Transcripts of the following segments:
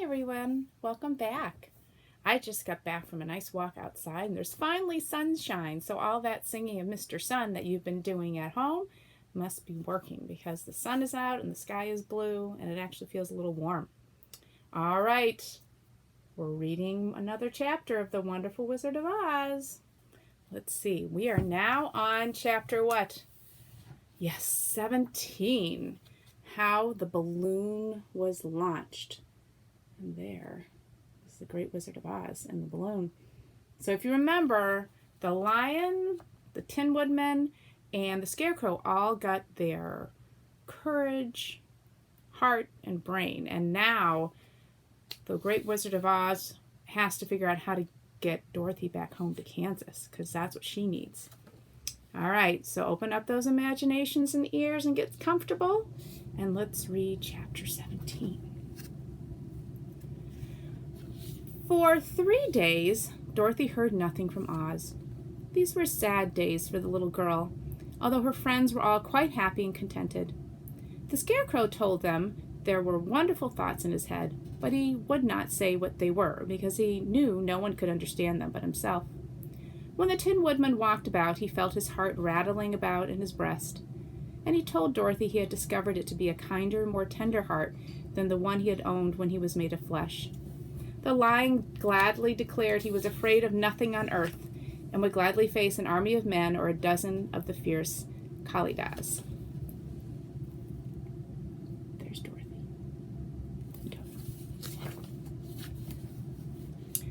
everyone, welcome back. I just got back from a nice walk outside and there's finally sunshine, so all that singing of Mr. Sun that you've been doing at home must be working because the sun is out and the sky is blue and it actually feels a little warm. All right, we're reading another chapter of The Wonderful Wizard of Oz. Let's see, we are now on chapter what? Yes, 17. How the balloon was launched. And there is the Great Wizard of Oz and the balloon. So if you remember, the lion, the Tin Woodman, and the Scarecrow all got their courage, heart, and brain. And now the Great Wizard of Oz has to figure out how to get Dorothy back home to Kansas, because that's what she needs. All right, so open up those imaginations and ears and get comfortable, and let's read chapter 17. For 3 days, Dorothy heard nothing from Oz. These were sad days for the little girl, although her friends were all quite happy and contented. The Scarecrow told them there were wonderful thoughts in his head, but he would not say what they were, because he knew no one could understand them but himself. When the Tin Woodman walked about, he felt his heart rattling about in his breast, and he told Dorothy he had discovered it to be a kinder, more tender heart than the one he had owned when he was made of flesh. The lion gladly declared he was afraid of nothing on earth, and would gladly face an army of men or a dozen of the fierce Kalidahs. There's Dorothy.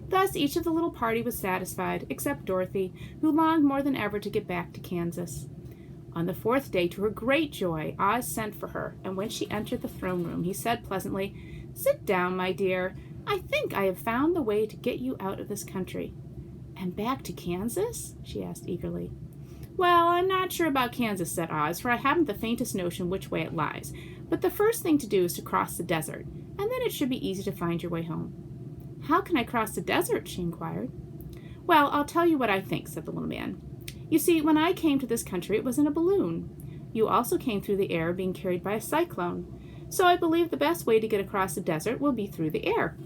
Thus, each of the little party was satisfied, except Dorothy, who longed more than ever to get back to Kansas. On the 4th day, to her great joy, Oz sent for her, and when she entered the throne room, he said pleasantly, "Sit down, my dear. I think I have found the way to get you out of this country." "And back to Kansas?" she asked eagerly. "Well, I'm not sure about Kansas," said Oz, "for I haven't the faintest notion which way it lies. But the first thing to do is to cross the desert, and then it should be easy to find your way home." "How can I cross the desert?" she inquired. "Well, I'll tell you what I think," said the little man. "You see, when I came to this country, it was in a balloon. You also came through the air, being carried by a cyclone. So I believe the best way to get across the desert will be through the air.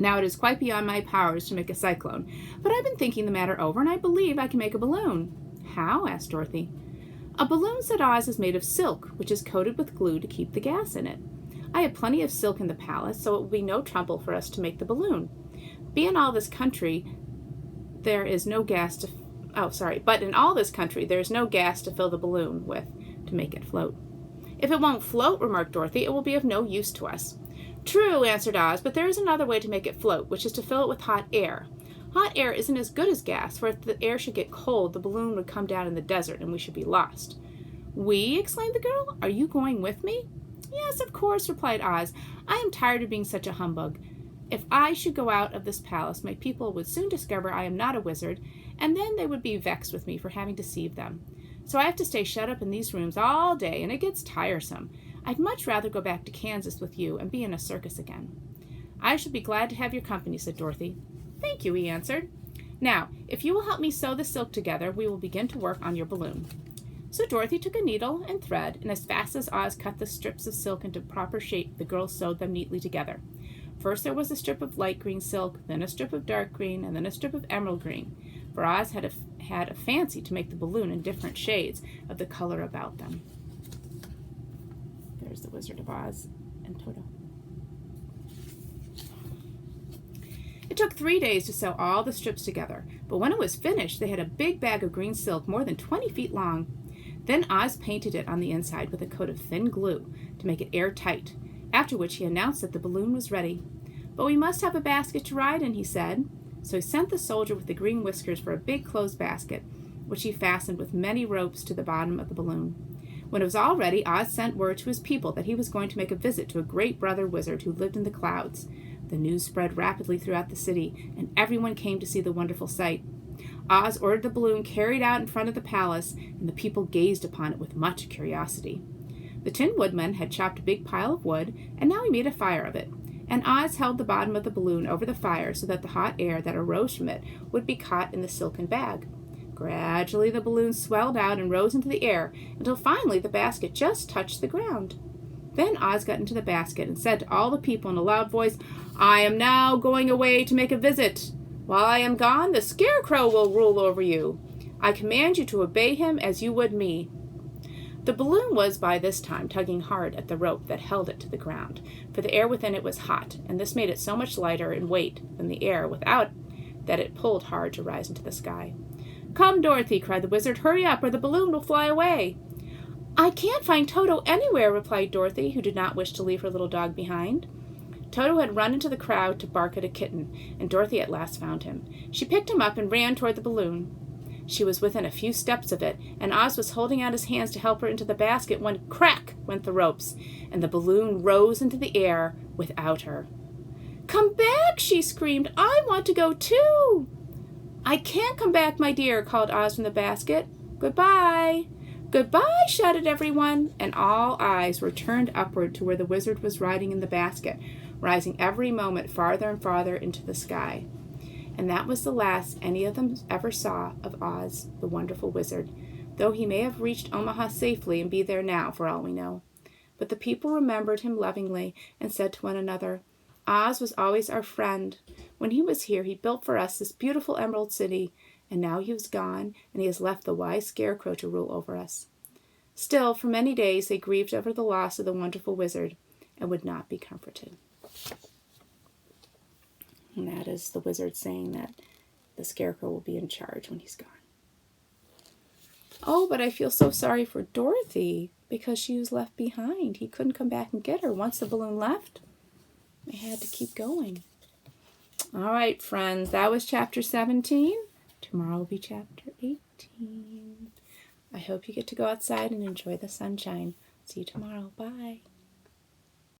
Now, it is quite beyond my powers to make a cyclone, but I've been thinking the matter over, and I believe I can make a balloon." "How?" asked Dorothy. "A balloon," said Oz, "is made of silk, which is coated with glue to keep the gas in it. I have plenty of silk in the palace, so it will be no trouble for us to make the balloon. But in all this country, there is no gas to fill the balloon with to make it float." "If it won't float," remarked Dorothy, "it will be of no use to us." "True," answered Oz, "but there is another way to make it float, which is to fill it with hot air. Hot air isn't as good as gas, for if the air should get cold, the balloon would come down in the desert, and we should be lost." "We?" exclaimed the girl. "Are you going with me?" "Yes, of course," replied Oz. "I am tired of being such a humbug. If I should go out of this palace, my people would soon discover I am not a wizard, and then they would be vexed with me for having deceived them. So I have to stay shut up in these rooms all day, and it gets tiresome. I'd much rather go back to Kansas with you and be in a circus again." "I shall be glad to have your company," said Dorothy. "Thank you," he answered. "Now, if you will help me sew the silk together, we will begin to work on your balloon." So Dorothy took a needle and thread, and as fast as Oz cut the strips of silk into proper shape, the girls sewed them neatly together. First there was a strip of light green silk, then a strip of dark green, and then a strip of emerald green, for Oz had a fancy to make the balloon in different shades of the color about them. There's the Wizard of Oz and Toto. It took 3 days to sew all the strips together, but when it was finished, they had a big bag of green silk more than 20 feet long. Then Oz painted it on the inside with a coat of thin glue to make it airtight, after which he announced that the balloon was ready. "But we must have a basket to ride in," he said. So he sent the soldier with the green whiskers for a big closed basket, which he fastened with many ropes to the bottom of the balloon. When it was all ready, Oz sent word to his people that he was going to make a visit to a great brother wizard who lived in the clouds. The news spread rapidly throughout the city, and everyone came to see the wonderful sight. Oz ordered the balloon carried out in front of the palace, and the people gazed upon it with much curiosity. The Tin Woodman had chopped a big pile of wood, and now he made a fire of it, and Oz held the bottom of the balloon over the fire so that the hot air that arose from it would be caught in the silken bag. Gradually the balloon swelled out and rose into the air until finally the basket just touched the ground. Then Oz got into the basket and said to all the people in a loud voice, "I am now going away to make a visit. While I am gone, the Scarecrow will rule over you. I command you to obey him as you would me." The balloon was by this time tugging hard at the rope that held it to the ground, for the air within it was hot, and this made it so much lighter in weight than the air without that it pulled hard to rise into the sky. "Come, Dorothy," cried the Wizard, "hurry up, or the balloon will fly away." "I can't find Toto anywhere," replied Dorothy, who did not wish to leave her little dog behind. Toto had run into the crowd to bark at a kitten, and Dorothy at last found him. She picked him up and ran toward the balloon. She was within a few steps of it, and Oz was holding out his hands to help her into the basket when crack went the ropes, and the balloon rose into the air without her. "Come back!" she screamed. "I want to go too!" "I can't come back, my dear," called Oz from the basket. "Goodbye!" "Goodbye!" shouted everyone, and all eyes were turned upward to where the Wizard was riding in the basket, rising every moment farther and farther into the sky. And that was the last any of them ever saw of Oz, the wonderful Wizard, though he may have reached Omaha safely and be there now, for all we know. But the people remembered him lovingly and said to one another, "Oz was always our friend. When he was here, he built for us this beautiful Emerald City, and now he is gone, and he has left the wise Scarecrow to rule over us." Still, for many days they grieved over the loss of the wonderful Wizard and would not be comforted. And that is the Wizard saying that the Scarecrow will be in charge when he's gone. Oh, but I feel so sorry for Dorothy because she was left behind. He couldn't come back and get her. Once the balloon left, they had to keep going. All right, friends, that was chapter 17. Tomorrow will be chapter 18. I hope you get to go outside and enjoy the sunshine. See you tomorrow. Bye.